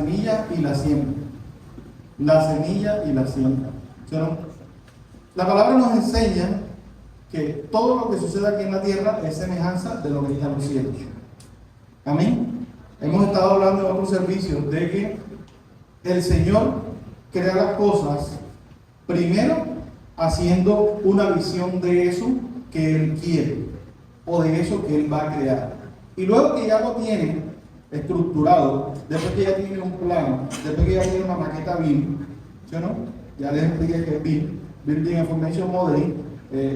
semilla y la siembra. La semilla y la siembra. ¿Sí o no? La palabra nos enseña que todo lo que sucede aquí en la tierra es semejanza de lo que está en los cielos. Amén. Hemos estado hablando en otros servicios de que el Señor crea las cosas primero haciendo una visión de eso que Él quiere o de eso que Él va a crear. Y luego que ya lo tiene estructurado, después que ya tiene un plano, después que ya tiene una maqueta BIM, ¿sí o no? Ya les expliqué que es BIM, Building Information Modeling.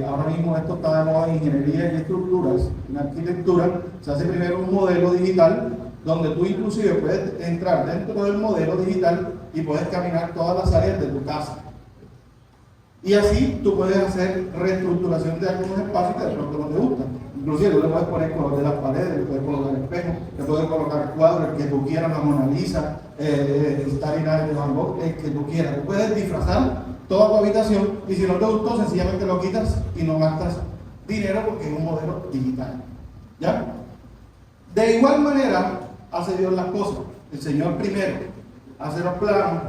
Ahora mismo esto está de moda en ingeniería y estructuras, en arquitectura. Se hace primero un modelo digital donde tú inclusive puedes entrar dentro del modelo digital y puedes caminar todas las áreas de tu casa. Y así tú puedes hacer reestructuración de algunos espacios que de pronto no te gustan. Inclusive tú le puedes poner color de las paredes, le puedes colocar espejos, le puedes colocar cuadros, el que tú quieras, la Mona Lisa, Starry Night de Van Gogh, el que tú quieras. Tú puedes disfrazar toda tu habitación y si no te gustó, sencillamente lo quitas y no gastas dinero porque es un modelo digital. ¿Ya? De igual manera hace Dios las cosas. El Señor primero hace los planos,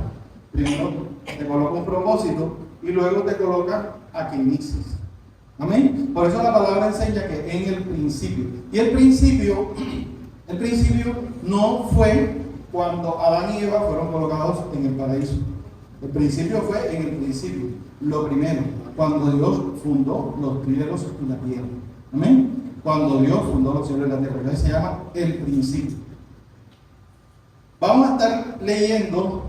primero te coloca un propósito y luego te coloca a que inicies. Amén. Por eso la palabra enseña que en el principio. Y el principio no fue cuando Adán y Eva fueron colocados en el paraíso. El principio fue en el principio, lo primero, cuando Dios fundó los cielos y la tierra. Amén. Cuando Dios fundó los cielos y la tierra. Entonces se llama el principio. Vamos a estar leyendo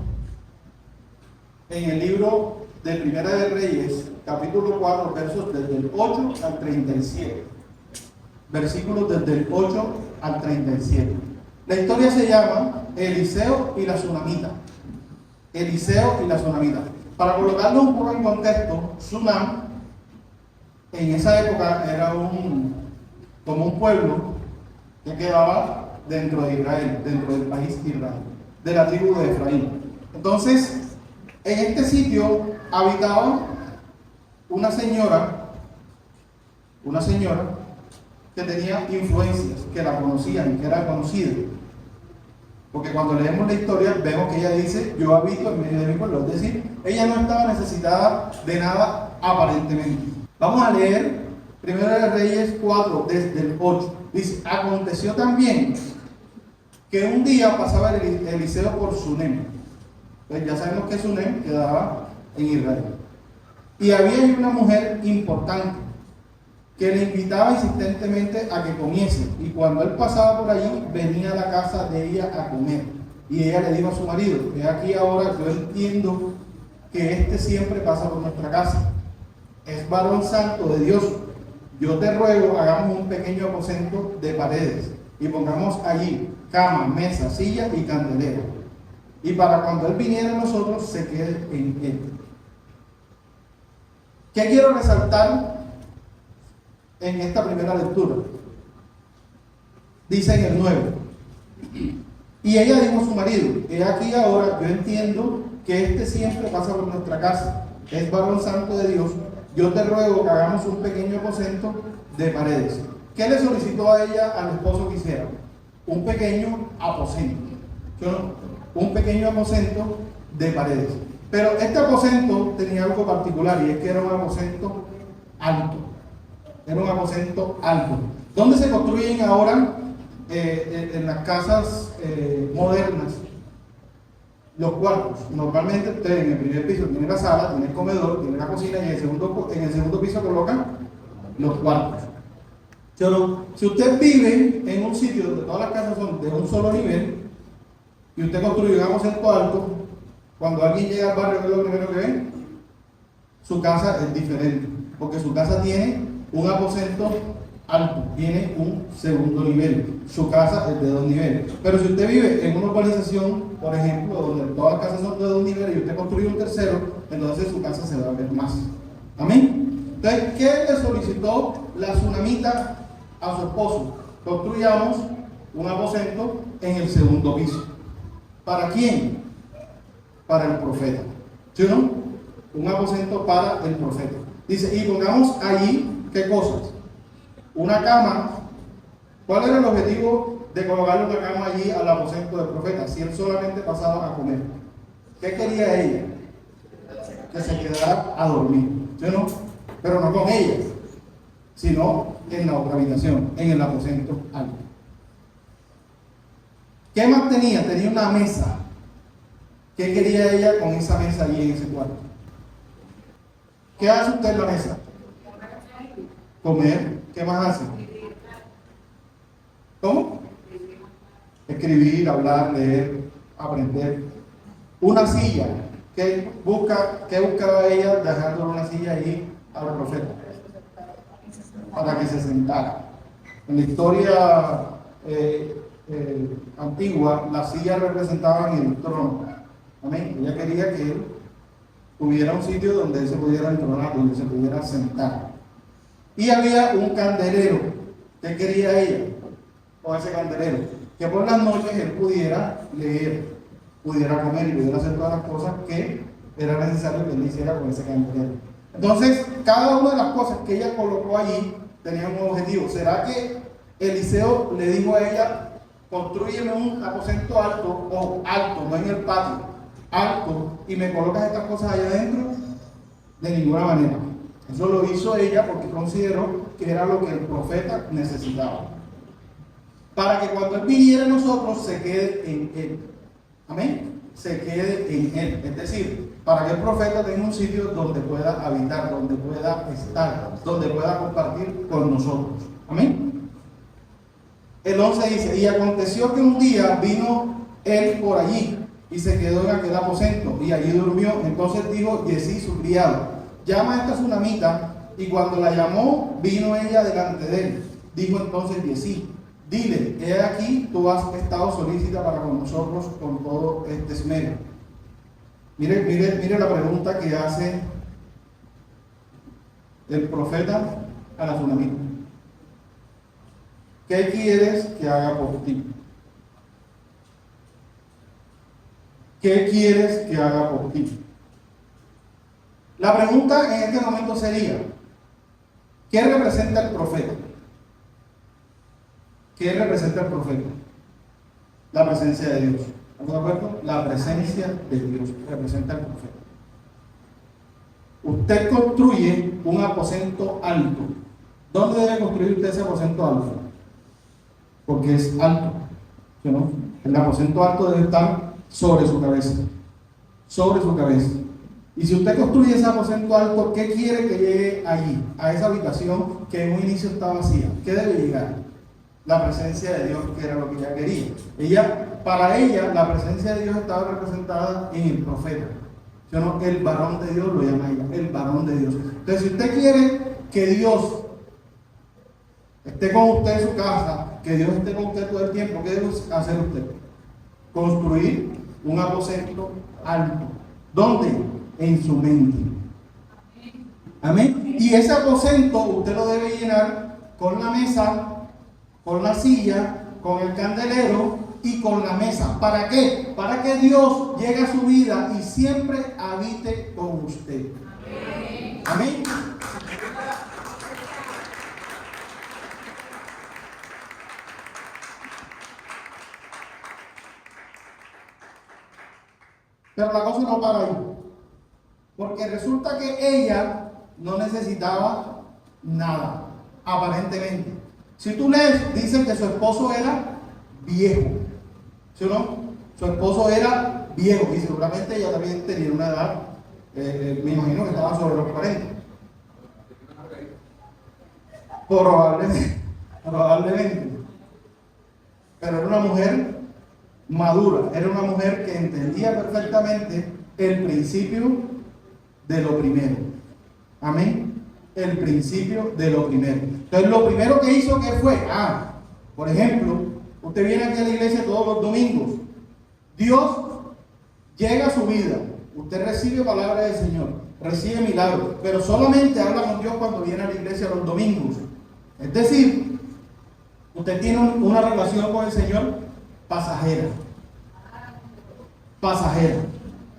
en el libro de Primera de Reyes, capítulo 4, versos desde el 8 al 37. Versículos desde el 8 al 37. La historia se llama Eliseo y la Tsunamita. Eliseo y la Tsunamita. Para colocarlo un poco en contexto, Tsunam en esa época era como un pueblo que quedaba dentro de Israel, dentro del país Israel, de la tribu de Efraín. Entonces, en este sitio habitaba una señora que tenía influencias, que la conocían, que era conocida. Porque cuando leemos la historia vemos que ella dice, yo habito en medio de mi pueblo. Es decir, ella no estaba necesitada de nada aparentemente. Vamos a leer Primera de Reyes 4, desde el 8. Dice, aconteció también que un día pasaba Eliseo por Sunem. Pues ya sabemos que Sunem quedaba en Israel. Y había una mujer importante que le invitaba insistentemente a que comiese. Y cuando él pasaba por allí, venía a la casa de ella a comer. Y ella le dijo a su marido, que aquí ahora yo entiendo que este siempre pasa por nuestra casa. Es varón santo de Dios. Yo te ruego, hagamos un pequeño aposento de paredes y pongamos allí cama, mesa, silla y candelero. Y para cuando él viniera a nosotros, se quede en él. ¿Qué quiero resaltar en esta primera lectura? Dice en el 9. Y ella dijo a su marido, he aquí ahora yo entiendo que este siempre pasa por nuestra casa. Es varón santo de Dios. Yo te ruego que hagamos un pequeño aposento de paredes. ¿Qué le solicitó a ella al esposo que hiciera? Un pequeño aposento. ¿Sí o no? Un pequeño aposento de paredes. Pero este aposento tenía algo particular y es que era un aposento alto. Era un aposento alto. ¿Dónde se construyen ahora en las casas modernas los cuartos? Normalmente usted en el primer piso tiene la sala, tiene el comedor, tiene la cocina y en el segundo piso colocan los cuartos. Pero si usted vive en un sitio donde todas las casas son de un solo nivel y usted construye un aposento alto, cuando alguien llega al barrio, ¿qué es lo primero que ve? Su casa es diferente, porque su casa tiene un aposento alto, tiene un segundo nivel. Su casa es de 2 niveles. Pero si usted vive en una urbanización, por ejemplo, donde todas las casas son de 2 niveles y usted construye un tercero, entonces su casa se va a ver más. ¿Amén? Entonces, ¿qué le solicitó la Tsunamita a su esposo? Construyamos un aposento en el segundo piso. ¿Para quién? Para el profeta. ¿Sí o no? Un aposento para el profeta. Dice, y pongamos allí, ¿qué cosas? Una cama. ¿Cuál era el objetivo de colocarle una cama allí al aposento del profeta si él solamente pasaba a comer? ¿Qué quería ella? Que se quedara a dormir, ¿sí o no? Pero no con ellas, sino en la otra habitación, en el aposento alto. ¿Qué más tenía? Tenía una mesa. ¿Qué quería ella con esa mesa allí en ese cuarto? ¿Qué hace usted en la mesa? Comer. ¿Qué más hace? ¿Cómo? Escribir, hablar, leer, aprender. Una silla. ¿Qué buscaba ella dejándole una silla ahí al profeta? Para que se sentara. En la historia antigua, las sillas representaban el trono. Amén. Ella quería que él tuviera un sitio donde él se pudiera entronar, donde se pudiera sentar. Y había un candelero. ¿Qué quería ella con ese candelero? Que por las noches él pudiera leer, pudiera comer y pudiera hacer todas las cosas que era necesario que él hiciera con ese candelero. Entonces, cada una de las cosas que ella colocó allí tenía un objetivo. ¿Será que Eliseo le dijo a ella, construyeme un aposento alto, o alto, no en el patio, alto, y me colocas estas cosas allá adentro? De ninguna manera. Eso lo hizo ella porque consideró que era lo que el profeta necesitaba. Para que cuando él viniera a nosotros se quede en él. Amén. Se quede en él. Es decir, para que el profeta tenga un sitio donde pueda habitar, donde pueda estar, donde pueda compartir con nosotros. Amén. El 11 dice, y aconteció que un día vino él por allí y se quedó en aquel aposento y allí durmió. Entonces dijo Giezi, su criado, llama a esta tsunamita. Y cuando la llamó, vino ella delante de él. Dijo entonces Giezi, dile, he aquí, tú has estado solícita para con nosotros con todo este esmero. Mire la pregunta que hace el profeta a la tsunamita. ¿Qué quieres que haga por ti? ¿Qué quieres que haga por ti? La pregunta en este momento sería, ¿qué representa el profeta? ¿Qué representa el profeta? La presencia de Dios. ¿Estamos de acuerdo? La presencia de Dios representa al profeta. Usted construye un aposento alto. ¿Dónde debe construir usted ese aposento alto? Porque es alto, ¿sí, no? El aposento alto debe estar sobre su cabeza. Sobre su cabeza. Y si usted construye ese aposento alto, ¿qué quiere que llegue allí? A esa habitación que en un inicio está vacía. ¿Qué debe llegar? La presencia de Dios, que era lo que ella quería. Para ella, la presencia de Dios estaba representada en el profeta. ¿Sí, no? El varón de Dios lo llama ella, el varón de Dios. Entonces, si usted quiere que Dios esté con usted en su casa, que Dios esté con usted todo el tiempo, ¿qué debe hacer usted? Construir un aposento alto. ¿Dónde? En su mente. Amén. Y ese aposento usted lo debe llenar con la mesa, con la silla, con el candelero y con la mesa. ¿Para qué? Para que Dios llegue a su vida y siempre habite con usted. Amén. Amén. Pero la cosa no para ahí. Porque resulta que ella no necesitaba nada, aparentemente. Si tú lees, dicen que su esposo era viejo. ¿Sí o no? Su esposo era viejo y seguramente ella también tenía una edad, me imagino que estaba sobre los 40. Probablemente. Pero era una mujer madura, era una mujer que entendía perfectamente el principio de lo primero. Amén. El principio de lo primero. Entonces, lo primero que hizo, ¿qué fue? Por ejemplo, usted viene aquí a la iglesia todos los domingos. Dios llega a su vida. Usted recibe palabra del Señor, recibe milagros, pero solamente habla con Dios cuando viene a la iglesia los domingos. Es decir, usted tiene una relación con el Señor pasajera. Pasajera.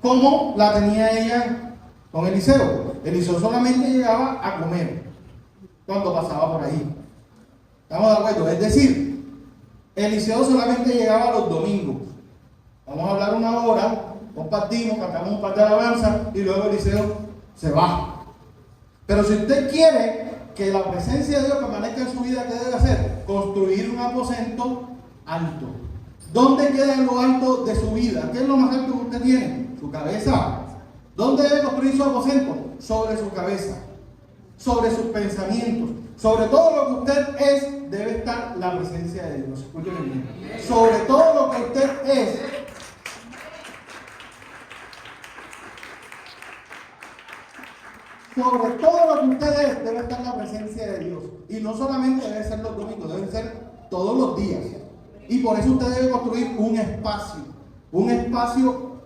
¿Cómo la tenía ella con Eliseo? Eliseo solamente llegaba a comer cuando pasaba por ahí. ¿Estamos de acuerdo? Es decir, Eliseo solamente llegaba los domingos. Vamos a hablar una hora, compartimos, cantamos un par de alabanzas y luego Eliseo se va. Pero si usted quiere que la presencia de Dios permanezca en su vida, ¿qué debe hacer? Construir un aposento alto. ¿Dónde queda lo alto de su vida? ¿Qué es lo más alto que usted tiene? Su cabeza. ¿Dónde debe construir su aposento? Sobre su cabeza, sobre sus pensamientos, sobre todo lo que usted es, debe estar la presencia de Dios. Escúcheme bien. Sobre todo lo que usted es, sobre todo lo que usted es, debe estar la presencia de Dios. Y no solamente debe ser los domingos, debe ser todos los días. Y por eso usted debe construir un espacio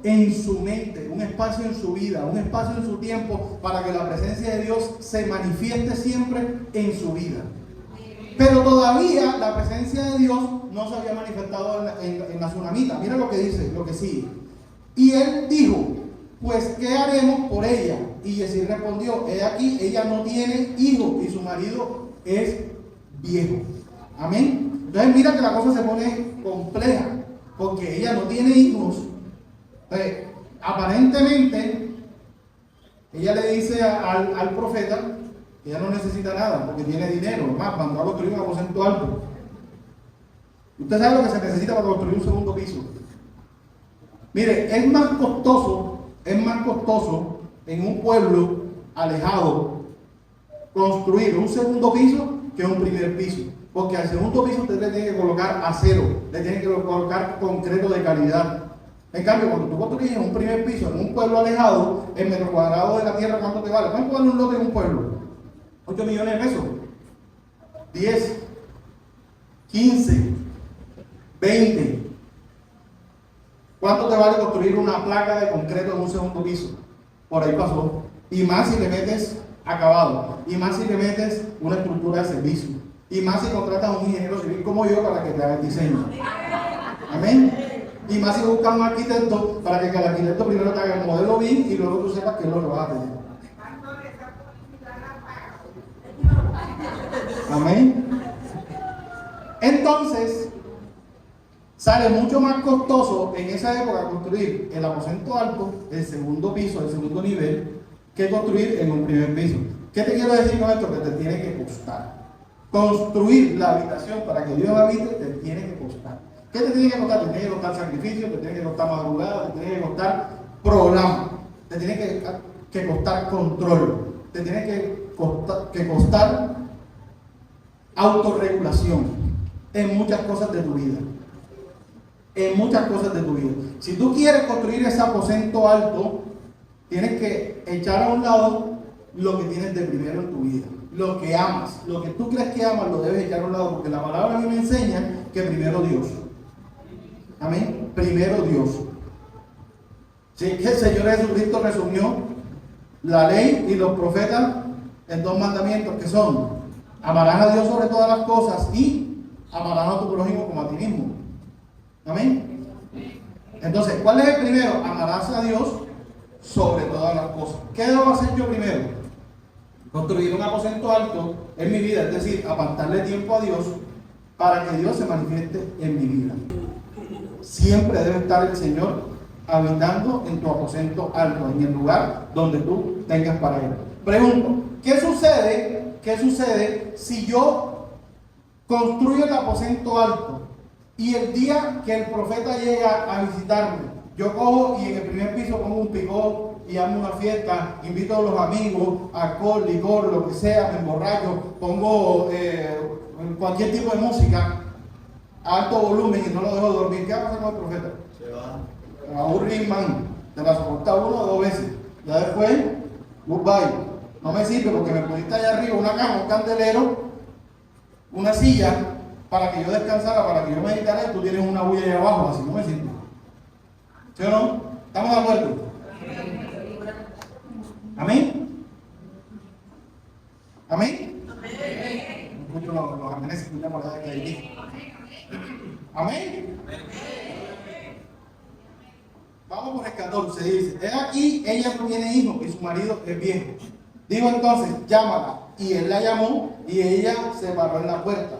en su mente, un espacio en su vida, un espacio en su tiempo, para que la presencia de Dios se manifieste siempre en su vida. Pero todavía la presencia de Dios no se había manifestado en la tsunamita. Mira lo que dice, lo que sigue. Y él dijo: pues ¿qué haremos por ella? Y Yesí respondió: he aquí, ella no tiene hijo y su marido es viejo. Amén. Entonces mira que la cosa se pone compleja, porque ella no tiene hijos. Aparentemente ella le dice al profeta que ella no necesita nada porque tiene dinero. Más, mandó a construir un aposento alto. Usted sabe lo que se necesita para construir un segundo piso. Mire, es más costoso en un pueblo alejado construir un segundo piso que un primer piso. Porque al segundo piso usted le tiene que colocar acero, le tiene que colocar concreto de calidad. En cambio, cuando tú construyes un primer piso en un pueblo alejado, el metro cuadrado de la tierra, ¿cuánto te vale? ¿Cuánto vale un lote en un pueblo? 8 millones de pesos. 10, 15, 20. ¿Cuánto te vale construir una placa de concreto en un segundo piso? Por ahí pasó. Y más si le metes acabado. Y más si le metes una estructura de servicio. Y más si contratas a un ingeniero civil como yo para que te haga el diseño. Amén. Y más si buscas un arquitecto para que el arquitecto primero te haga el modelo bien y luego tú sepas qué es lo que vas a tener. Amén. Entonces, sale mucho más costoso en esa época construir el aposento alto, el segundo piso, el segundo nivel, que construir en un primer piso. ¿Qué te quiero decir con esto? Que te tiene que costar. Construir la habitación para que Dios habite te tiene que costar. ¿Qué te tiene que costar? Te tiene que costar sacrificio, te tiene que costar madrugada, te tiene que costar programa, te tiene que costar control, te tiene que costar autorregulación en muchas cosas de tu vida. En muchas cosas de tu vida. Si tú quieres construir ese aposento alto, tienes que echar a un lado lo que tienes de primero en tu vida. Lo que amas, lo que tú crees que amas, lo debes echar a un lado, porque la palabra a mí me enseña que primero Dios. Amén. Primero Dios. Sí, que el Señor Jesucristo resumió la ley y los profetas en 2 mandamientos que son: amarás a Dios sobre todas las cosas y amarás a tu prójimo como a ti mismo. Amén. Entonces, ¿cuál es el primero? Amarás a Dios sobre todas las cosas. ¿Qué debo hacer yo primero? Construir un aposento alto en mi vida, es decir, apartarle tiempo a Dios para que Dios se manifieste en mi vida. Siempre debe estar el Señor habitando en tu aposento alto, en el lugar donde tú tengas para Él. Pregunto, ¿qué sucede si yo construyo el aposento alto y el día que el profeta llega a visitarme, yo cojo y en el primer piso pongo un picó y hago una fiesta, invito a los amigos, alcohol, licor, lo que sea, me emborracho, pongo cualquier tipo de música a alto volumen y no lo dejo dormir? ¿Qué va a hacer con el profeta? Se va a aburrir, man. Te la soporta 1 o 2 veces. Ya después, goodbye. No me sirve porque me pusiste allá arriba una cama, un candelero, una silla para que yo descansara, para que yo meditara, y tú tienes una bulla allá abajo, así no me sirve. ¿Sí o no? ¿Estamos de acuerdo? ¿Amén? ¿Amén? Escucho los amenes, escuchamos la de que hay. ¿Amén? Vamos por el 14, dice: he aquí, ella no tiene hijos y su marido es viejo. Dijo entonces: llámala. Y él la llamó y ella se paró en la puerta.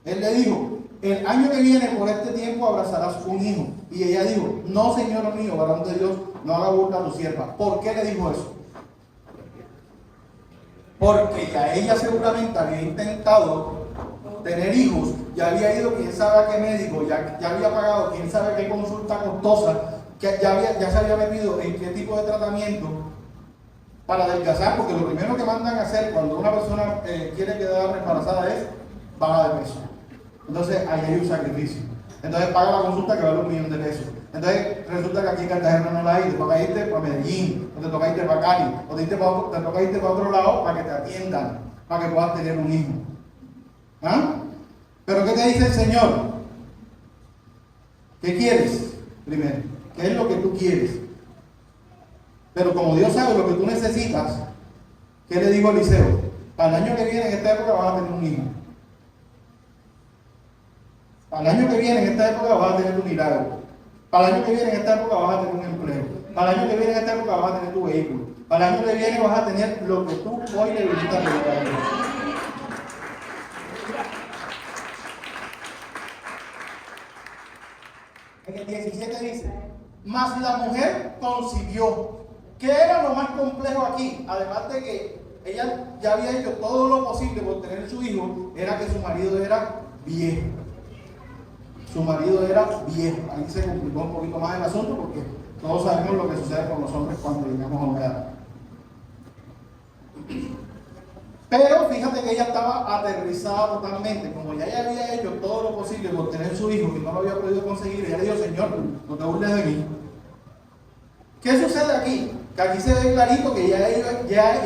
Él le dijo: el año que viene por este tiempo abrazarás un hijo. Y ella dijo, no, señor mío, varón de Dios, no haga burla a tu sierva. ¿Por qué le dijo eso? Porque ya ella seguramente había intentado tener hijos, ya había ido quién sabe a qué médico, ya había pagado quién sabe qué consulta costosa, que ya se había metido en qué tipo de tratamiento para adelgazar, porque lo primero que mandan a hacer cuando una persona quiere quedar embarazada es bajar de peso. Entonces ahí hay un sacrificio. Entonces paga la consulta que vale $1.000.000. Entonces resulta que aquí en Cartagena no la hay, te toca irte para Medellín, o te toca irte para Cali, o te toca irte para otro lado para que te atiendan, para que puedas tener un hijo. ¿Ah? Pero ¿qué te dice el Señor? ¿Qué quieres? Primero, ¿qué es lo que tú quieres? Pero como Dios sabe lo que tú necesitas, ¿qué le digo a Eliseo? Para el año que viene en esta época vas a tener un hijo. Para el año que viene en esta época vas a tener tu milagro. Para el año que viene en esta época vas a tener un empleo. Para el año que viene en esta época vas a tener tu vehículo. Para el año que viene vas a tener lo que tú hoy le viniste a pedir a Dios. En el 17 dice, mas la mujer concibió. ¿Qué era lo más complejo aquí? Además de que ella ya había hecho todo lo posible por tener su hijo, era que su marido era viejo. Su marido era viejo. Ahí se complicó un poquito más el asunto porque todos sabemos lo que sucede con los hombres cuando llegamos a una edad. Pero fíjate que ella estaba aterrizada totalmente. Como ya ella había hecho todo lo posible por tener su hijo y no lo había podido conseguir, ella le dijo, Señor, no te burles de mí. ¿Qué sucede aquí? Que aquí se ve clarito que ya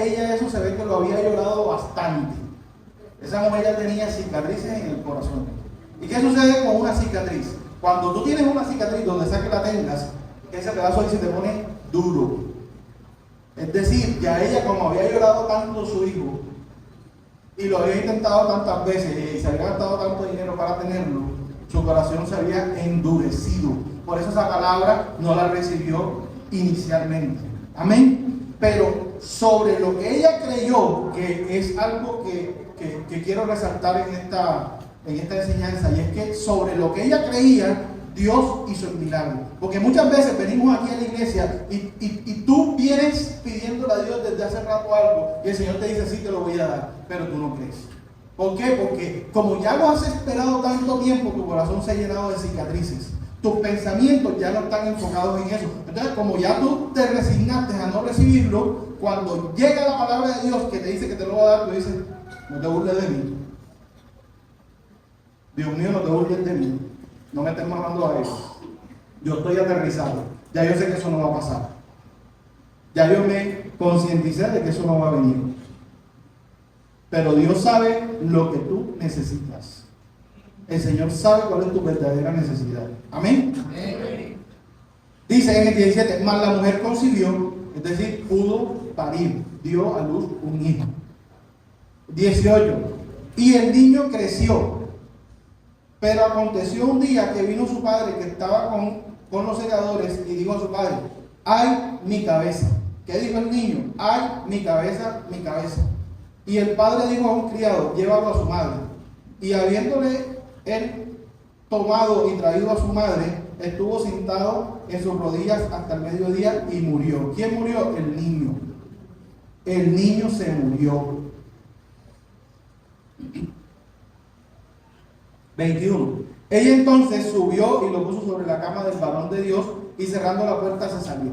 ella eso se ve que lo había llorado bastante. Esa mujer ya tenía cicatrices en el corazón. ¿Y qué sucede con una cicatriz? Cuando tú tienes una cicatriz donde sea que la tengas, ese pedazo ahí se te pone duro. Es decir, ya ella como había llorado tanto su hijo y lo había intentado tantas veces y se había gastado tanto dinero para tenerlo, su corazón se había endurecido. Por eso esa palabra no la recibió inicialmente. Amén. Pero sobre lo que ella creyó, que es algo que quiero resaltar en esta enseñanza, y es que sobre lo que ella creía, Dios hizo el milagro. Porque muchas veces venimos aquí a la iglesia y tú vienes pidiéndole a Dios desde hace rato algo y el Señor te dice, sí, te lo voy a dar, pero tú no crees. ¿Por qué? Porque como ya lo has esperado tanto tiempo, tu corazón se ha llenado de cicatrices. Tus pensamientos ya no están enfocados en eso. Entonces, como ya tú te resignaste a no recibirlo, cuando llega la palabra de Dios que te dice que te lo va a dar, tú dices, no te burles de mí. Dios mío, no te burles de mí. No me estés mandando a eso. Yo estoy aterrizado. Ya yo sé que eso no va a pasar. Ya yo me concienticé de que eso no va a venir. Pero Dios sabe lo que tú necesitas. El Señor sabe cuál es tu verdadera necesidad. Amén. Amén. Dice en el 17, mas la mujer concibió, es decir, pudo parir, dio a luz un hijo. 18, y el niño creció. Pero aconteció un día que vino su padre que estaba con los segadores y dijo a su padre, ay mi cabeza. ¿Qué dijo el niño? Ay mi cabeza, mi cabeza. Y el padre dijo a un criado, llévalo a su madre. Y habiéndole él tomado y traído a su madre, estuvo sentado en sus rodillas hasta el mediodía y murió. ¿Quién murió? El niño. El niño se murió. 21. Ella entonces subió y lo puso sobre la cama del varón de Dios y cerrando la puerta se salió.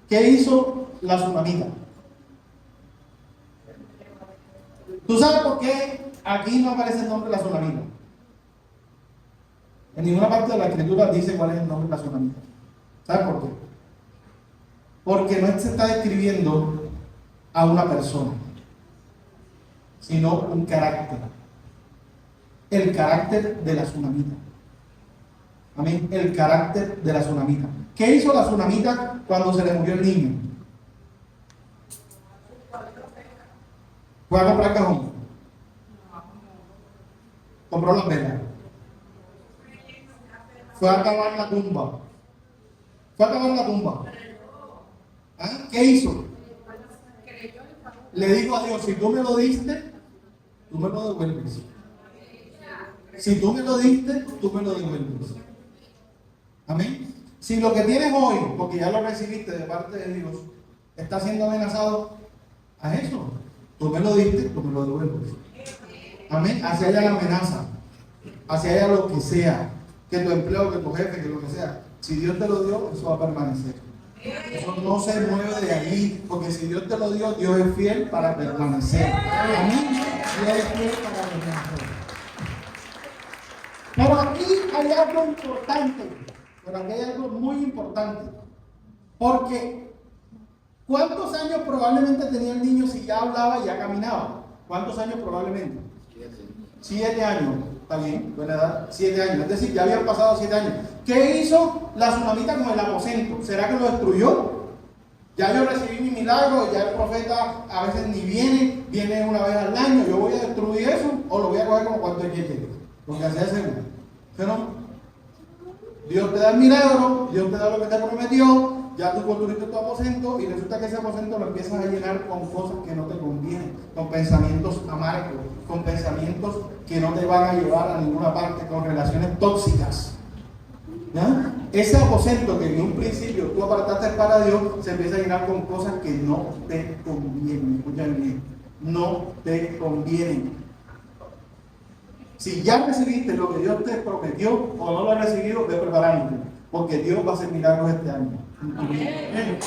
¿Qué hizo la tsunamita? ¿Tú sabes por qué aquí no aparece el nombre de la tsunamita? En ninguna parte de la escritura dice cuál es el nombre de la tsunamita. ¿Sabes por qué? Porque no se está describiendo a una persona, sino un carácter. El carácter de la tsunamita. Amén. El carácter de la tsunamita. ¿Qué hizo la tsunamita cuando se le murió el niño? Fue a comprar cajón. Compró las velas. Fue a cavar la tumba. Fue a cavar la tumba. ¿Ah? ¿Qué hizo? Le dijo a Dios, si tú me lo diste, tú me lo devuelves. Si tú me lo diste, tú me lo devuelves. Amén. Si lo que tienes hoy, porque ya lo recibiste de parte de Dios, está siendo amenazado, a eso. Tú me lo diste, tú me lo devuelves. Amén. Hacia allá la amenaza, hacia allá lo que sea, que tu empleo, que tu jefe, que lo que sea. Si Dios te lo dio, eso va a permanecer. Eso no se mueve de ahí, porque si Dios te lo dio, Dios es fiel para permanecer. Amén. Dios es fiel para permanecer. Pero aquí hay algo importante, pero aquí hay algo muy importante, porque ¿cuántos años probablemente tenía el niño si ya hablaba y ya caminaba? ¿Cuántos años probablemente? 7 años, está bien, buena edad, 7 años, es decir, ya habían pasado 7 años. ¿Qué hizo la tsunamita con el aposento? ¿Será que lo destruyó? Ya yo recibí mi milagro, ya el profeta a veces ni viene una vez al año, yo voy a destruir eso o lo voy a coger como cuando llegue, porque así es seguro. ¿Pero? Dios te da el milagro, Dios te da lo que te prometió, ya tú construiste tu aposento y resulta que ese aposento lo empiezas a llenar con cosas que no te convienen, con pensamientos amargos, con pensamientos que no te van a llevar a ninguna parte, con relaciones tóxicas. ¿Ya? Ese aposento que en un principio tú apartaste para Dios se empieza a llenar con cosas que no te convienen. Escuchen bien, no te convienen. Si ya recibiste lo que Dios te prometió o no lo has recibido, ve preparándote, porque Dios va a hacer milagros este año. Amén.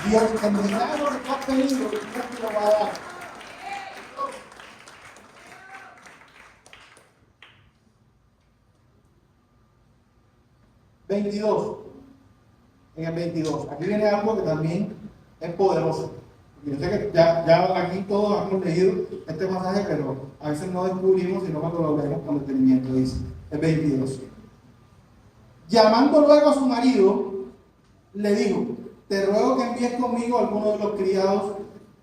Dios, el milagro que tú has pedido, Dios te lo va a dar. En el 22, aquí viene algo que también es poderoso. Yo sé que ya aquí todos hemos leído este pasaje, pero a veces no descubrimos, sino cuando lo leemos con detenimiento. Dice el 22. Llamando luego a su marido, le dijo: te ruego que envíes conmigo a alguno de los criados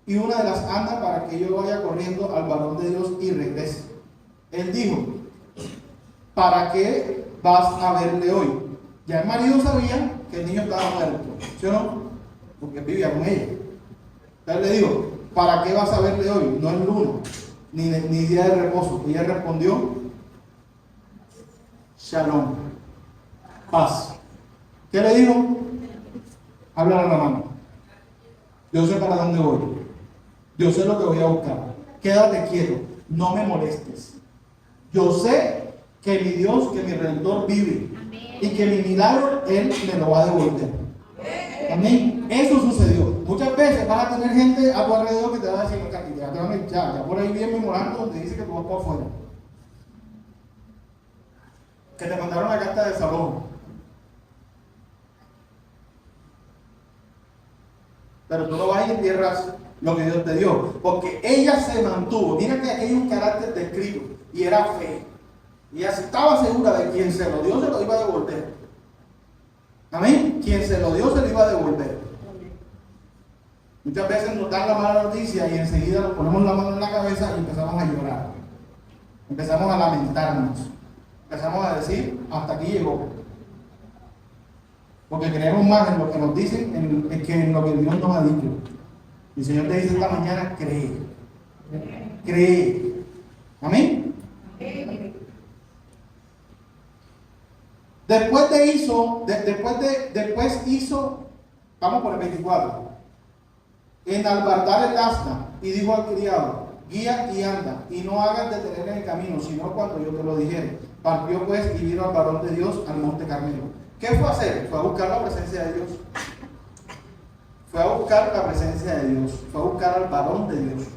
y una de las andas para que yo vaya corriendo al varón de Dios y regrese. Él dijo: ¿para qué vas a verle hoy? Ya el marido sabía que el niño estaba muerto, ¿sí o no? Porque vivía con ella. Entonces le digo: ¿para qué vas a verle hoy? No es luna, ni día de reposo. Y ella respondió: Shalom, paz. ¿Qué le dijo? Háblale a la mano. Yo sé para dónde voy. Yo sé lo que voy a buscar. Quédate quieto, no me molestes. Yo sé que mi Dios, que mi Redentor vive. Y que mi milagro Él me lo va a devolver. Amén. Eso sucedió. Muchas veces vas a tener gente a tu alrededor que te va a decir: ya te van a echar, ya por ahí viene memorando donde dice que tú vas por afuera. Que te mandaron la carta de salón. Pero tú no vas y entierras lo que Dios te dio. Porque ella se mantuvo. Mira que aquí hay un carácter descrito. Y era fe. Y ella estaba segura de quien se lo dio, se lo iba a devolver. Amén. Quien se lo dio, se lo iba a devolver. Muchas veces nos dan la mala noticia y enseguida nos ponemos la mano en la cabeza y empezamos a llorar. Empezamos a lamentarnos. Empezamos a decir: hasta aquí llegó. Porque creemos más en lo que nos dicen que en lo que Dios nos ha dicho. Y el Señor te dice esta mañana: cree. Cree. Amén. Después hizo, vamos por el 24, enalbardar el asna y dijo al criado: guía y anda, y no hagas detener en el camino, sino cuando yo te lo dijere. Partió pues y vino al varón de Dios al monte Carmelo. ¿Qué fue a hacer? Fue a buscar la presencia de Dios. Fue a buscar la presencia de Dios. Fue a buscar al varón de Dios.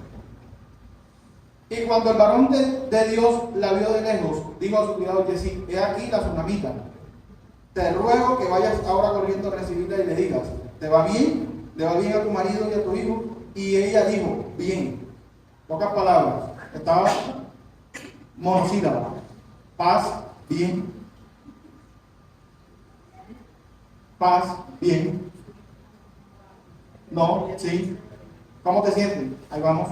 Y cuando el varón de Dios la vio de lejos, dijo a su criado Jesí: he aquí la tsunamita. Te ruego que vayas ahora corriendo a recibirla y le digas: ¿te va bien? ¿Le va bien a tu marido y a tu hijo? Y ella dijo: bien. Pocas palabras. Estaba monosílaba. Paz, bien. Paz, bien. No, sí. ¿Cómo te sientes? Ahí vamos.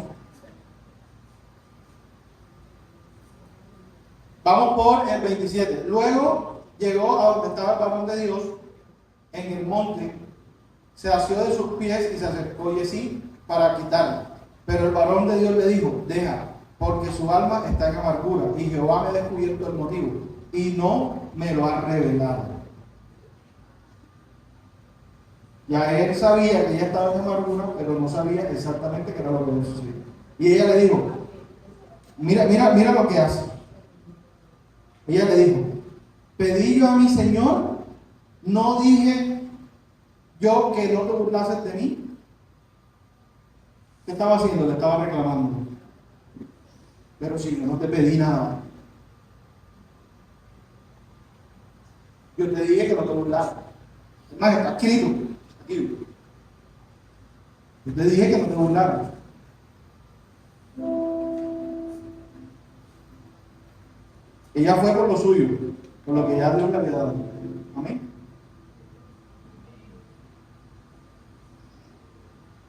Vamos por el 27. Luego llegó a donde estaba el varón de Dios en el monte, se asió de sus pies y se acercó Jesí para quitarla. Pero el varón de Dios le dijo: deja, porque su alma está en amargura, y Jehová me ha descubierto el motivo, y no me lo ha revelado. Ya él sabía que ella estaba en amargura, pero no sabía exactamente qué era lo que le sucedía. Y ella le dijo, mira lo que hace. Ella le dijo, pedí yo a mi Señor, no dije yo que no te burlases de mí. ¿Qué estaba haciendo? Le estaba reclamando. Pero si yo no te pedí nada. Yo te dije que no te burlases. Es más, está escrito. Aquí. Yo te dije que no te burlaras. Ella fue por lo suyo, por lo que ya Dios le había dado. Amén.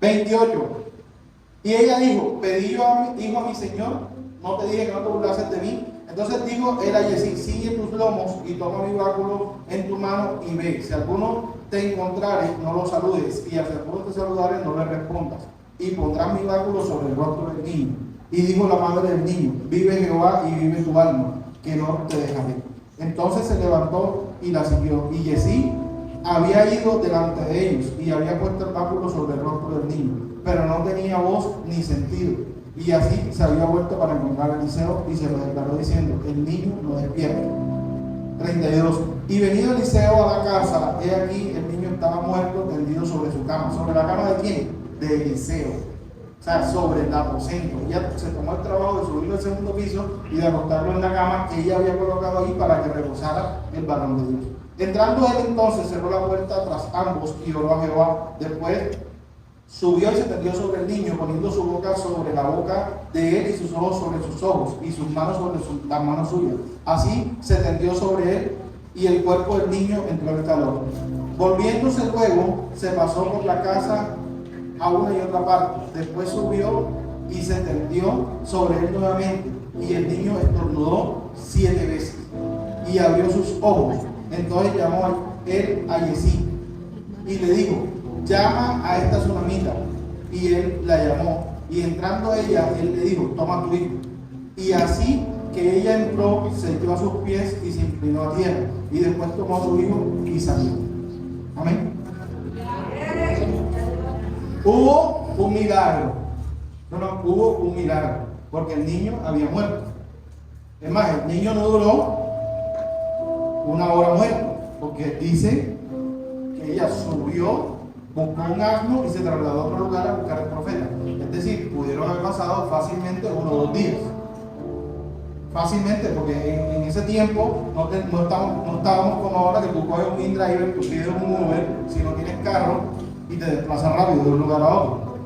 28. Y ella dijo, pedí yo a mi Señor, no te dije que no te burlases de mí. Entonces dijo él a Yesí, sigue tus lomos y toma mi báculo en tu mano y ve. Si alguno te encontrare, no lo saludes, y si alguno te saludare, no le respondas. Y pondrás mi báculo sobre el rostro del niño. Y dijo la madre del niño, vive Jehová y vive tu alma, que no te dejaré. Entonces se levantó y la siguió. Y Yesí había ido delante de ellos y había puesto el báculo sobre el rostro del niño, pero no tenía voz ni sentido. Y así se había vuelto para encontrar a Eliseo y se lo declaró diciendo, el niño no despierta. 32. Y venido Eliseo a la casa, he aquí el niño estaba muerto, tendido sobre su cama. ¿Sobre la cama de quién? De Eliseo. O sea, sobre el aposento. Ella se tomó el trabajo de subirlo al segundo piso y de acostarlo en la cama que ella había colocado ahí para que reposara el varón de Dios. Entrando él entonces, cerró la puerta tras ambos y oró a Jehová. Después subió y se tendió sobre el niño, poniendo su boca sobre la boca de él y sus ojos sobre sus ojos y sus manos sobre las manos suyas. Así se tendió sobre él y el cuerpo del niño entró en calor. Volviéndose luego, se pasó por la casa a una y otra parte. Después subió y se tendió sobre él nuevamente, y el niño estornudó 7 veces y abrió sus ojos. Entonces llamó él a Yesí y le dijo, llama a esta tsunamita. Y él la llamó, y entrando ella, él le dijo, toma tu hijo. Y así que ella entró, se echó a sus pies y se inclinó a tierra, y después tomó a su hijo y salió. Amén. Hubo un milagro. Hubo un milagro, porque el niño había muerto. Es más, el niño no duró 1 hora muerto, porque dice que ella subió, buscó un asno y se trasladó a otro lugar a buscar al profeta. Es decir, pudieron haber pasado fácilmente 1 o 2 días. Fácilmente, porque en ese tiempo no estábamos como ahora, que tú coges un InDriver, tú pides un Uber, si no tienes carro, y te desplazas rápido de un lugar a otro.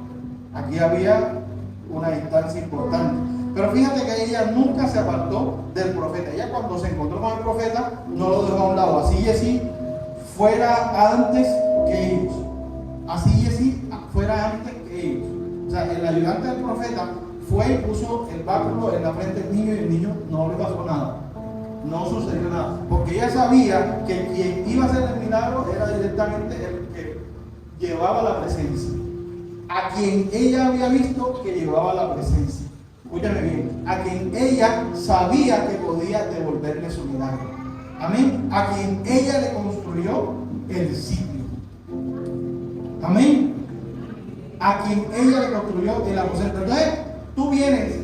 Aquí había una distancia importante. Pero fíjate que ella nunca se apartó del profeta. Ella cuando se encontró con el profeta, no lo dejó a un lado. Así Yesí fuera antes que ellos. Así Yesí fuera antes que ellos. O sea, el ayudante del profeta fue y puso el báculo en la frente del niño, y el niño no le pasó nada. No sucedió nada. Porque ella sabía que quien iba a hacer el milagro era directamente el que llevaba la presencia. A quien ella había visto que llevaba la presencia. Escúchame bien, a quien ella sabía que podía devolverle su milagro. Amén. A quien ella le construyó el sitio. Amén. A quien ella le construyó el aposento. Entonces, tú vienes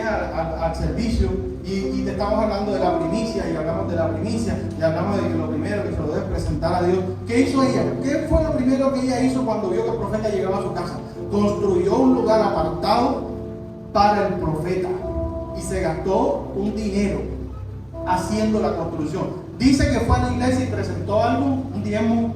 al servicio y te estamos hablando de la primicia, y hablamos de la primicia, y hablamos de que lo primero que se lo debe presentar a Dios. ¿Qué hizo ella? ¿Qué fue lo primero que ella hizo cuando vio que el profeta llegaba a su casa? Construyó un lugar apartado para el profeta y se gastó un dinero haciendo la construcción. Dice que fue a la iglesia y presentó algo, un diezmo,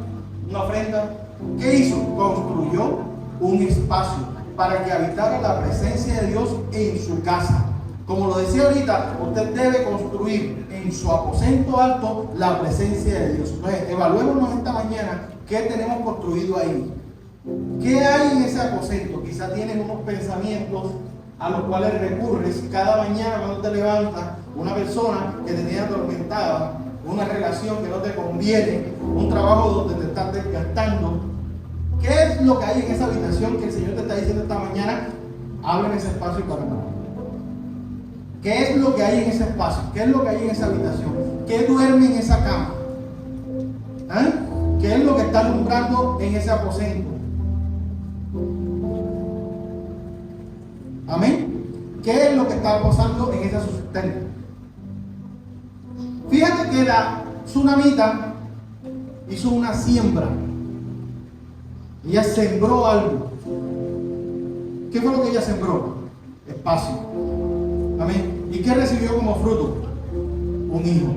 una ofrenda. ¿Qué hizo? Construyó un espacio para que habitara la presencia de Dios en su casa. Como lo decía ahorita, usted debe construir en su aposento alto la presencia de Dios. Entonces, evaluémonos esta mañana qué tenemos construido ahí. ¿Qué hay en ese aposento? Quizá tienes unos pensamientos a los cuales recurres cada mañana cuando te levantas, una persona que te tiene atormentada, una relación que no te conviene, un trabajo donde te estás desgastando. ¿Qué es lo que hay en esa habitación que el Señor te está diciendo esta mañana? abren ese espacio para nada. ¿Qué es lo que hay en ese espacio? ¿Qué es lo que hay en esa habitación? ¿Qué duerme en esa cama? ¿Qué es lo que está alumbrando en ese aposento? Amén. ¿Qué es lo que está pasando en ese sustento? Fíjate que la tsunamita hizo una siembra. Ella sembró algo. ¿Qué fue lo que ella sembró? Espacio. Amén. ¿Y qué recibió como fruto? Un hijo.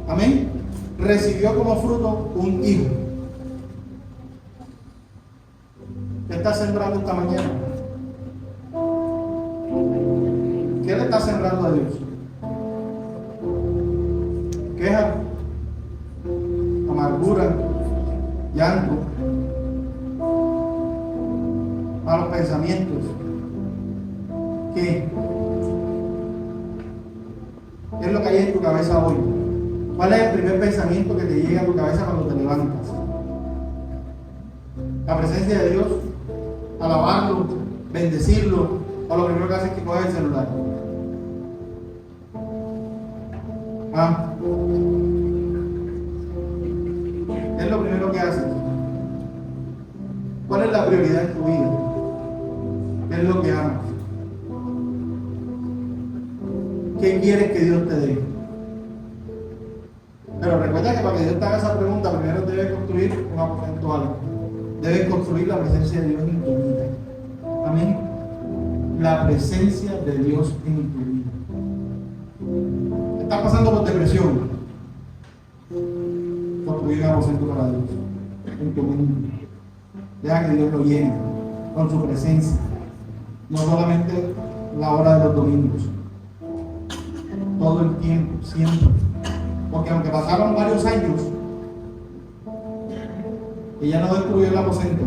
Amén. Recibió como fruto un hijo. ¿Qué está sembrando esta mañana? ¿Qué le está sembrando a Dios? Queja, amargura, llanto, malos pensamientos. ¿Qué? ¿Qué es lo que hay en tu cabeza hoy? ¿Cuál es el primer pensamiento que te llega a tu cabeza cuando te levantas? La presencia de Dios, alabarlo, bendecirlo, o lo primero que haces es que coges el celular. ¿Qué es lo primero que haces? ¿Cuál es la prioridad en tu vida? ¿Qué es lo que amas? ¿Qué quieres que Dios te dé? Pero recuerda que para que Dios te haga esa pregunta, primero debes construir un aposento alto. Debes construir la presencia de Dios en tu vida. Amén. La presencia de Dios en tu vida. ¿Estás pasando por depresión? Construir un aposento para Dios en tu mente. Deja que Dios lo llene con su presencia. No solamente la hora de los domingos. Todo el tiempo, siempre. Porque aunque pasaron varios años, ella no destruyó el aposento.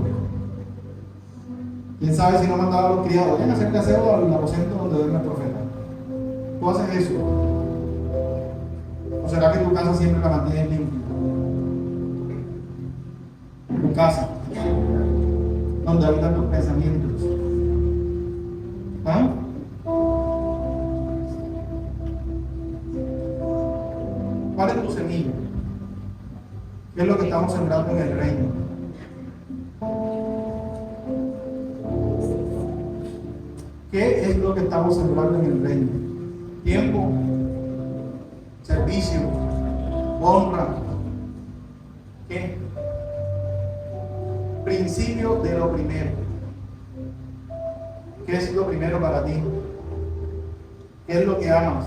Quién sabe si no mandaba a los criados, vayan a hacer casero al aposento donde duerme el profeta. ¿Tú haces eso? ¿O será que tu casa siempre la mantienes limpia? Tu casa, donde habitan tus pensamientos. ¿Cuál es tu semilla? ¿Qué es lo que estamos sembrando en el reino? ¿Qué es lo que estamos sembrando en el reino? Tiempo, servicio, honra. ¿Qué? Principio de lo primero. ¿Qué es lo primero para ti? ¿Qué es lo que amas?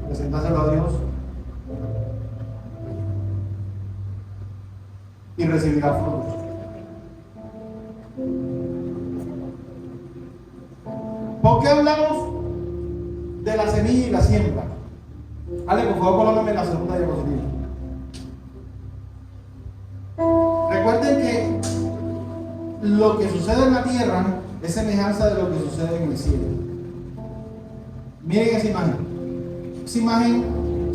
Presentárselo a Dios y recibirá frutos. ¿Por qué hablamos de la semilla y la siembra? Ale, por favor, colócame la segunda diapositiva. Recuerden que lo que sucede en la tierra es semejanza de lo que sucede en el cielo. Miren esa imagen. Esa imagen,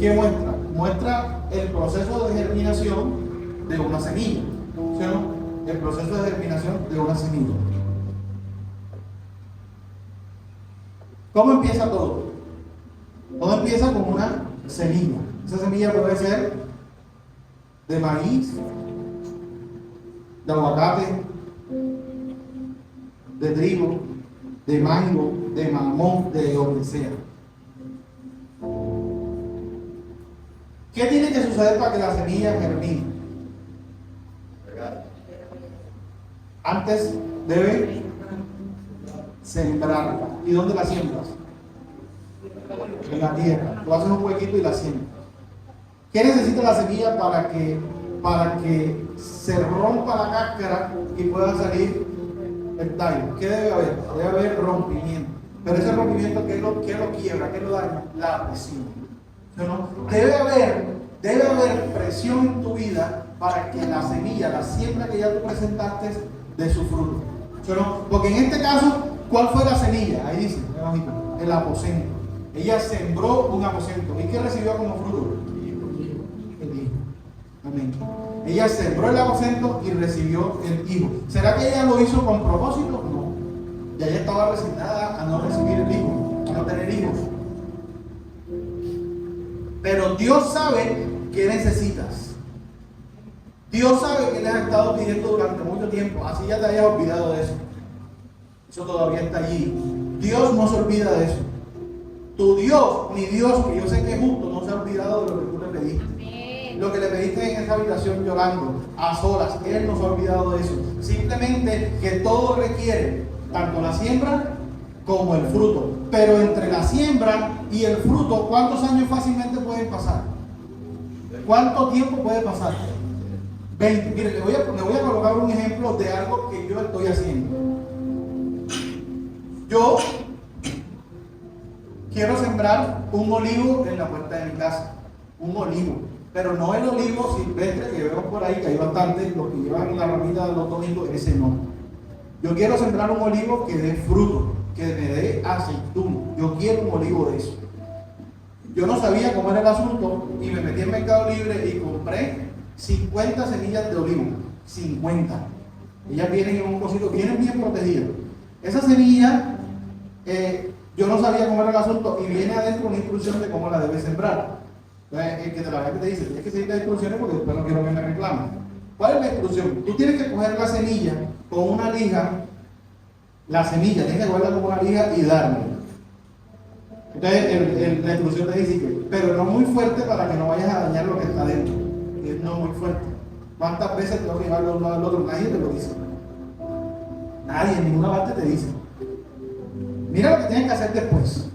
¿qué muestra? Muestra el proceso de germinación de una semilla. ¿Sí o no? El proceso de germinación de una semilla. ¿Cómo empieza todo? Todo empieza con una semilla. Esa semilla puede ser de maíz, de aguacate, de trigo, de mango, de mamón, de lo que sea. ¿Qué tiene que suceder para que la semilla germine? Antes debe sembrarla. ¿Y dónde la siembras? En la tierra. Tú haces un huequito y la siembras. ¿Qué necesita la semilla para que se rompa la cáscara y pueda salir el tallo? ¿Qué debe haber? Debe haber rompimiento. Pero ese rompimiento, ¿qué lo quiebra? ¿Qué lo daña? La presión. ¿No? Debe haber presión en tu vida para que la semilla, la siembra que ya tú presentaste, dé su fruto. ¿No? Porque en este caso, ¿cuál fue la semilla? Ahí dice, el aposento. Ella sembró un aposento. ¿Y qué recibió como fruto? El hijo. Amén. Ella sembró el aposento y recibió el hijo. ¿Será que ella lo hizo con propósito? No. Ya ella estaba resignada a no recibir el hijo, a no tener hijos. Pero Dios sabe qué necesitas. Dios sabe que le has estado pidiendo durante mucho tiempo. Así ya te hayas olvidado de eso. Eso todavía está allí. Dios no se olvida de eso. Tu Dios, mi Dios, que yo sé que es justo, no se ha olvidado de lo que tú le pediste. Lo que le pediste en esa habitación llorando, a solas, Él no se ha olvidado de eso. Simplemente que todo requiere tanto la siembra como el fruto. Pero entre la siembra y el fruto, ¿cuántos años fácilmente pueden pasar? ¿Cuánto tiempo puede pasar? 20. Mire, le voy a colocar un ejemplo de algo que yo estoy haciendo. Yo quiero sembrar un olivo en la puerta de mi casa. Un olivo. Pero no el olivo silvestre que vemos por ahí, que hay bastantes, los que llevan la ramita de los domingos, ese no. Yo quiero sembrar un olivo que dé fruto, que me dé aceituno. Yo quiero un olivo de eso. Yo no sabía cómo era el asunto y me metí en Mercado Libre y compré 50 semillas de olivo. 50. Ellas vienen en un cosito, vienen bien protegidas. Esa semilla, yo no sabía cómo era el asunto y viene adentro una instrucción de cómo la debes sembrar. El que te la ve te dice, tienes que seguir las instrucciones porque después no quiero que me reclamen. ¿Cuál es la instrucción? Tú tienes que coger la semilla con una lija, la semilla, tienes que cogerla con una lija y darle. Entonces la instrucción te dice que, pero no muy fuerte para que no vayas a dañar lo que está dentro. Es no muy fuerte. ¿Cuántas veces tengo que llevarlo de un lado al otro? Nadie te lo dice. Nadie, en ninguna parte te dice. Mira lo que tienes que hacer después.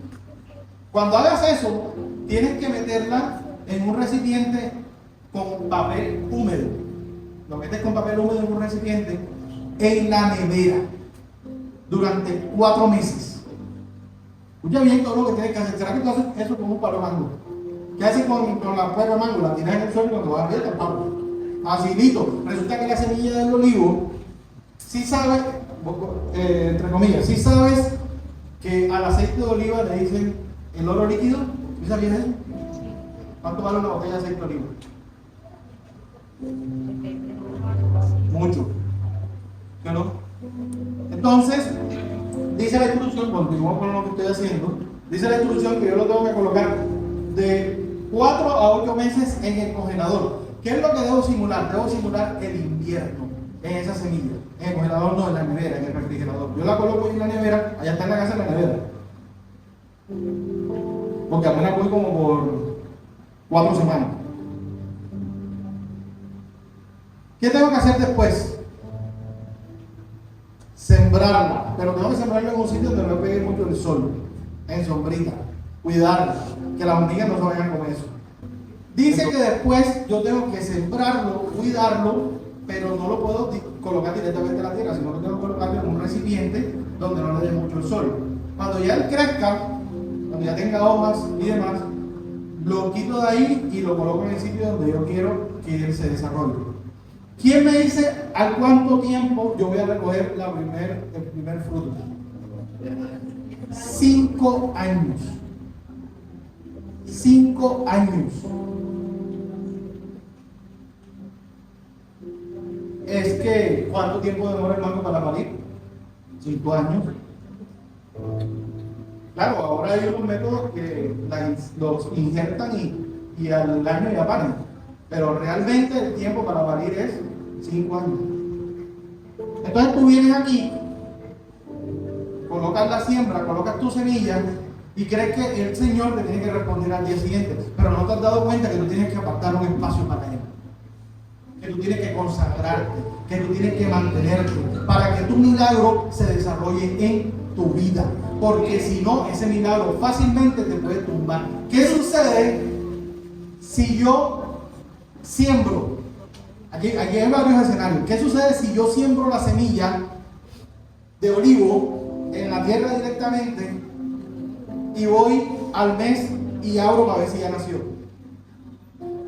Cuando hagas eso, tienes que meterla en un recipiente con papel húmedo. Lo metes con papel húmedo en un recipiente en la nevera durante 4 meses. Escucha bien todo lo que tienes que hacer. ¿Será que tú haces eso con un palo de mango? ¿Qué haces con la prueba de mango? La tiras en el suelo y cuando vas a abrir el palo. Facilito. Resulta que la semilla del olivo, si sabes, entre comillas, si sabes que al aceite de oliva le dicen el oro líquido. ¿Sí sabías eso? ¿Cuánto vale una botella de aceite de oliva? Mucho. ¿Sí o no? Entonces, dice la instrucción, continúo con lo que estoy haciendo, dice la instrucción que yo lo tengo que colocar de 4 a 8 meses en el congelador. ¿Qué es lo que debo simular? Debo simular el invierno en esa semilla. En el congelador no, en la nevera, en el refrigerador. Yo la coloco en la nevera, allá está en la casa de la nevera. Porque apenas voy como por 4 semanas. ¿Qué tengo que hacer después? Sembrarla, pero tengo que sembrarla en un sitio donde no me pegue mucho el sol, en sombrita, cuidarla, que las hormigas no se vayan con eso. Dice que después yo tengo que sembrarlo, cuidarlo, pero no lo puedo colocar directamente en la tierra, sino que tengo que colocarlo en un recipiente donde no le dé mucho el sol. Cuando ya él crezca, cuando ya tenga hojas y demás, lo quito de ahí y lo coloco en el sitio donde yo quiero que él se desarrolle. ¿Quién me dice a cuánto tiempo yo voy a recoger el primer fruto? 5 años. 5 años. Es que, ¿cuánto tiempo demora el mango para parir? 5 años. Claro, ahora hay unos métodos que los injertan y al año ya paran. Pero realmente el tiempo para parir es 5 años. Entonces tú vienes aquí, colocas la siembra, colocas tu semilla y crees que el Señor te tiene que responder al día siguiente. Pero no te has dado cuenta que tú tienes que apartar un espacio para Él. Que tú tienes que consagrarte, que tú tienes que mantenerte para que tu milagro se desarrolle en tu vida. Porque si no, ese milagro fácilmente te puede tumbar. ¿Qué sucede si yo siembro? Aquí hay varios escenarios. ¿Qué sucede si yo siembro la semilla de olivo en la tierra directamente y voy al mes y abro para ver si ya nació?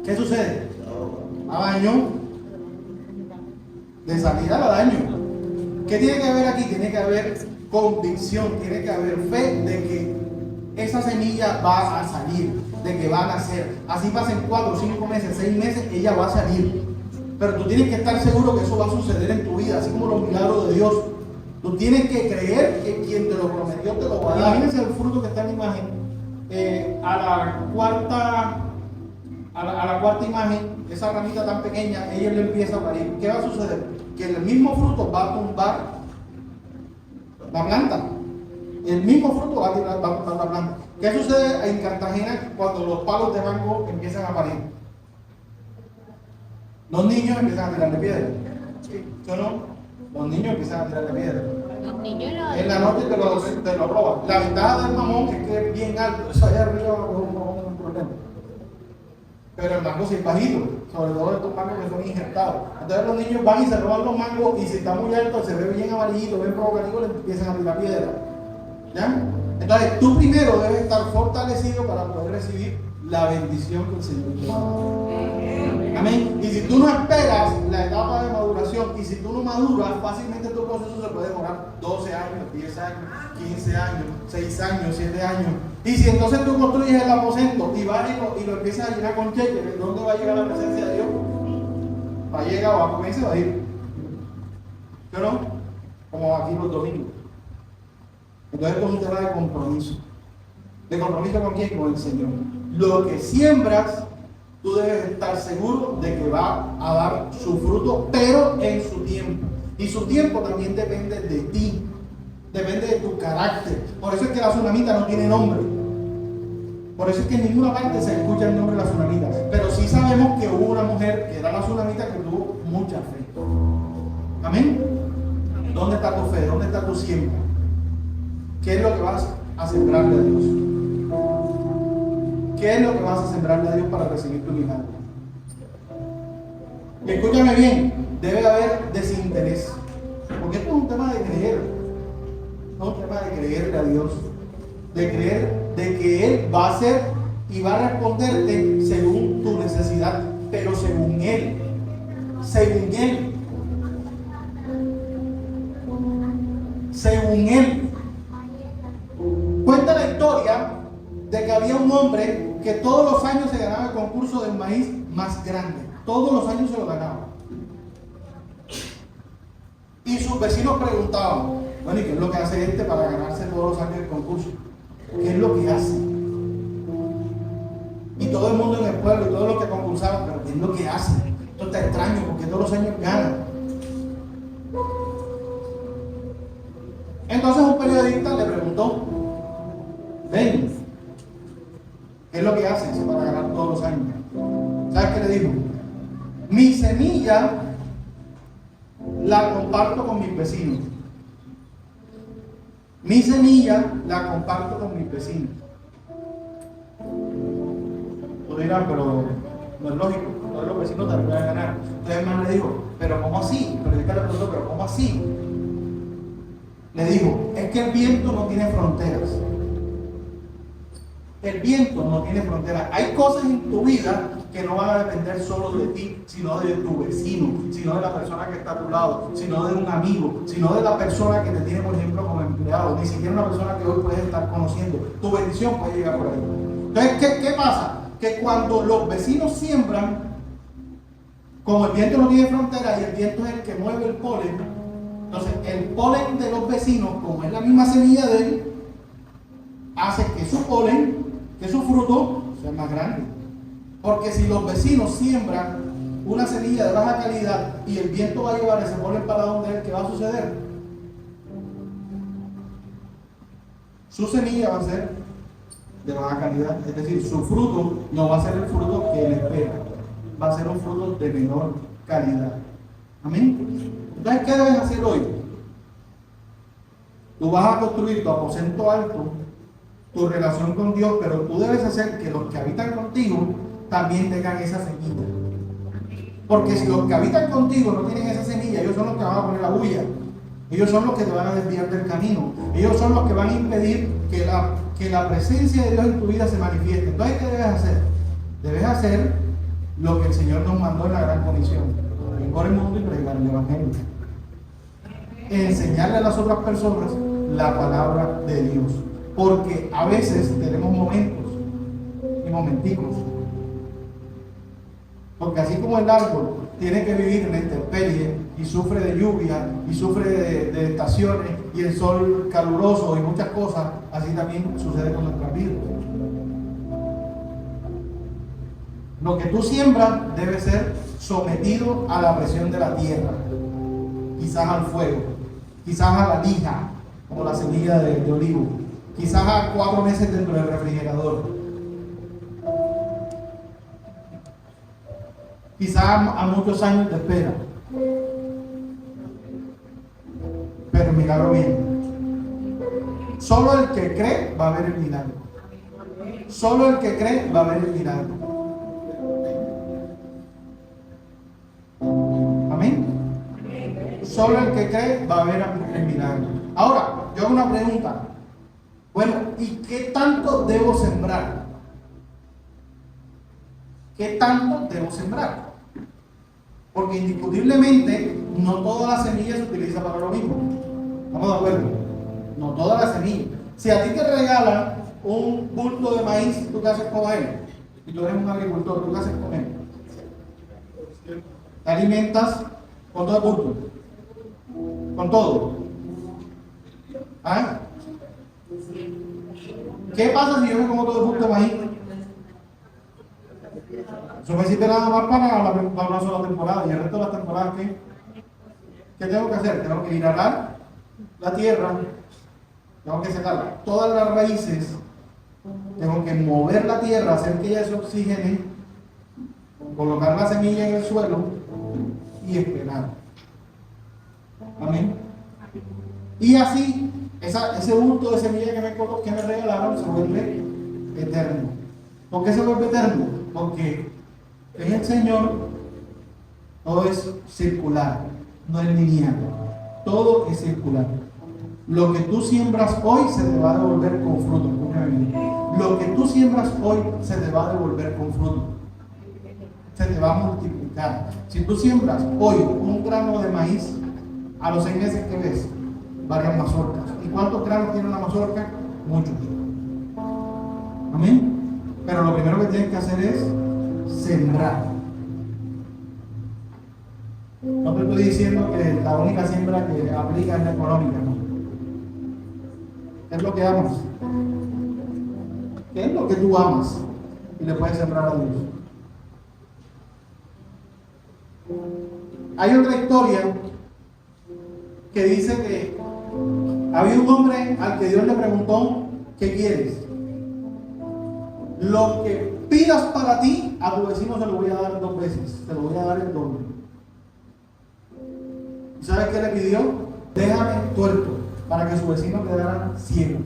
¿Qué sucede? La daño. De salida la daño. ¿Qué tiene que haber aquí? Tiene que haber convicción, tiene que haber fe de que esa semilla va a salir, de que va a nacer. Así pasen 4, 5 meses, 6 meses, ella va a salir. Pero tú tienes que estar seguro que eso va a suceder en tu vida, así como los milagros de Dios. Tú tienes que creer que quien te lo prometió te lo va a dar. Imagínense el fruto que está en la imagen. A la cuarta imagen, esa ramita tan pequeña, ella le empieza a parir. ¿Qué va a suceder? Que el mismo fruto va a tumbar la planta. El mismo fruto va a tumbar la planta. ¿Qué sucede en Cartagena cuando los palos de mango empiezan a parir? Los niños empiezan a tirarle piedra. ¿Sí o no? Los niños empiezan a tirarle piedra. Los niños en la noche te lo roban. La ventaja del mamón es que es bien alto. Eso allá arriba es un problema. Pero el mango sí es bajito, sobre todo estos mangos que son injertados. Entonces los niños van y se roban los mangos, y si está muy alto, se ve bien amarillito, bien provocativo, le empiezan a tirar piedra. ¿Ya? Entonces tú primero debes estar fortalecido para poder recibir la bendición que el Señor te da. Amén. Y si tú no esperas la etapa de maduración, y si tú no maduras, fácilmente tu proceso se puede demorar 12 años, 10 años, 15 años, 6 años, 7 años. Y si entonces tú construyes el aposento y vas y lo empiezas a llenar con cheques, ¿dónde va a llegar la presencia de Dios? Va a llegar o va a comer y se va a ir. ¿Pero no? Como aquí los domingos. Entonces esto es un tema de compromiso. ¿De compromiso con quién? Con el Señor. Lo que siembras, tú debes estar seguro de que va a dar su fruto, pero en su tiempo. Y su tiempo también depende de ti. Depende de tu carácter. Por eso es que la tsunamita no tiene nombre. Por eso es que en ninguna parte se escucha el nombre de la tsunamita. Pero sí sabemos que hubo una mujer que era la tsunamita que tuvo mucha fe. Amén. ¿Dónde está tu fe? ¿Dónde está tu siembra? ¿Qué es lo que vas a sembrarle a Dios? ¿Qué es lo que vas a sembrarle a Dios para recibir tu milagro? Y escúchame bien, debe haber desinterés. Porque esto es un tema de creer. No es un tema de creerle a Dios. De creer de que Él va a hacer y va a responderte según tu necesidad, pero según Él. Según Él. Según Él. Cuenta la historia de que había un hombre que todos los años se ganaba el concurso del maíz más grande. Todos los años se lo ganaba. Y sus vecinos preguntaban, bueno, ¿y qué es lo que hace este para ganarse todos los años el concurso? ¿Qué es lo que hace? Y todo el mundo en el pueblo y todos los que concursaban, pero ¿qué es lo que hace? Esto está extraño porque todos los años gana. Entonces un periodista le preguntó, ven, ¿qué es lo que haces para ganar todos los años? ¿Sabes qué le dijo? Mi semilla la comparto con mis vecinos. Mi semilla la comparto con mis vecinos. Tú dirás, pero no es lógico, todos los vecinos también van a ganar. Entonces el man le dijo, pero ¿cómo así? El periodista le preguntó, pero ¿cómo así? Le dijo, es que el viento no tiene fronteras. El viento no tiene fronteras. Hay cosas en tu vida que no van a depender solo de ti, sino de tu vecino, sino de la persona que está a tu lado, sino de un amigo, sino de la persona que te tiene, por ejemplo, como empleado, ni siquiera una persona que hoy puedes estar conociendo. Tu bendición puede llegar por ahí. Entonces, ¿qué pasa? Que cuando los vecinos siembran, como el viento no tiene fronteras y el viento es el que mueve el polen, entonces el polen de los vecinos, como es la misma semilla de él, hace que su polen, que su fruto sea más grande. Porque si los vecinos siembran una semilla de baja calidad y el viento va a llevar ese polen para donde es, ¿qué va a suceder? Su semilla va a ser de baja calidad, es decir, su fruto no va a ser el fruto que él espera, va a ser un fruto de menor calidad. Amén. Entonces, ¿qué debes hacer hoy? Tú vas a construir tu aposento alto, tu relación con Dios, pero tú debes hacer que los que habitan contigo también tengan esa semilla. Porque si los que habitan contigo no tienen esa semilla, ellos son los que van a poner la bulla. Ellos son los que te van a desviar del camino. Ellos son los que van a impedir que la presencia de Dios en tu vida se manifieste. Entonces, ¿qué debes hacer? Debes hacer lo que el Señor nos mandó en la gran comisión: ir por el mundo y predicar el evangelio. Enseñarle a las otras personas la palabra de Dios. Porque a veces tenemos momentos momenticos. Porque así como el árbol tiene que vivir en la intemperie y sufre de lluvia y sufre de estaciones y el sol caluroso y muchas cosas, así también sucede con nuestras vidas. Lo que tú siembras debe ser sometido a la presión de la tierra, quizás al fuego, quizás a la lija, como la semilla de olivo, quizás a 4 meses dentro del refrigerador, quizás a muchos años de espera. Pero el milagro viene. Solo el que cree va a ver el milagro. Solo el que cree va a ver el milagro. Amén. Solo el que cree va a ver el milagro. Ahora, yo hago una pregunta. Bueno, ¿y qué tanto debo sembrar? ¿Qué tanto debo sembrar? Porque indiscutiblemente no toda la semilla se utiliza para lo mismo. ¿Estamos de acuerdo? No toda la semilla. Si a ti te regalan un bulto de maíz, ¿tú qué haces con él? Y tú eres un agricultor, ¿tú qué haces con él? Te alimentas con todo el bulto. Con todo. ¿Ah? ¿Qué pasa si yo me como todo el bulto de maíz? Eso me sirve nada más para una sola temporada. Y el resto de las temporadas, ¿qué tengo que hacer? Tengo que ir a arar la tierra, tengo que sacar todas las raíces, tengo que mover la tierra, hacer que ella se oxigene, colocar la semilla en el suelo y esperar. Amén. Y así, ese bulto de semilla que me regalaron se vuelve eterno. ¿Por qué se vuelve eterno? Porque en el Señor todo es circular, no es lineal. Todo es circular. Lo que tú siembras hoy se te va a devolver con fruto. Lo que tú siembras hoy se te va a devolver con fruto. Se te va a multiplicar. Si tú siembras hoy un grano de maíz, a los 6 meses que ves, varias mazorcas. ¿Y cuántos granos tiene una mazorca? Muchos. Amén. Pero lo primero que tienes que hacer es sembrar. No te estoy diciendo que la única siembra que aplica es la económica, no. ¿Qué es lo que amas? ¿Qué es lo que tú amas? Y le puedes sembrar a Dios. Hay otra historia que dice que había un hombre al que Dios le preguntó: ¿qué quieres? Lo que pidas para ti, a tu vecino se lo voy a dar 2 veces, te lo voy a dar el doble. ¿Y sabes qué le pidió? Déjame tuerto, para que su vecino quedara ciego.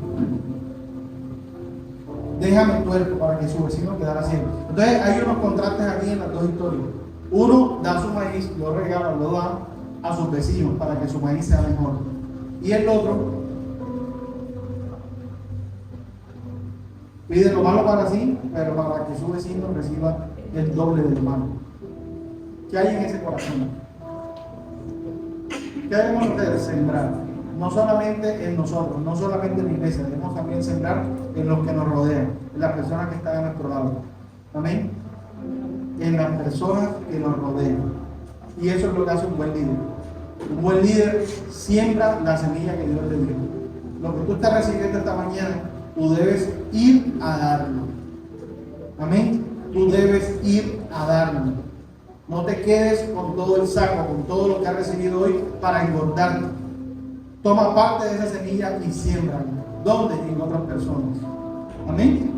Déjame tuerto, para que su vecino quedara ciego. Entonces hay unos contrastes aquí en las dos historias. Uno da su maíz, lo regala, lo da a sus vecinos para que su maíz sea mejor. Y el otro pide lo malo para sí, pero para que su vecino reciba el doble del malo. ¿Qué hay en ese corazón? ¿Qué debemos hacer? Sembrar. No solamente en nosotros, no solamente en la iglesia, debemos también sembrar en los que nos rodean, en las personas que están a nuestro lado. Amén. En las personas que nos rodean. Y eso es lo que hace un buen líder. Un buen líder siembra la semilla que Dios le dio. Lo que tú estás recibiendo esta mañana, tú debes ir a darlo. Amén. Tú debes ir a darlo. No te quedes con todo el saco, con todo lo que has recibido hoy para engordarte. Toma parte de esa semilla y siémbrala. ¿Dónde? En otras personas. Amén.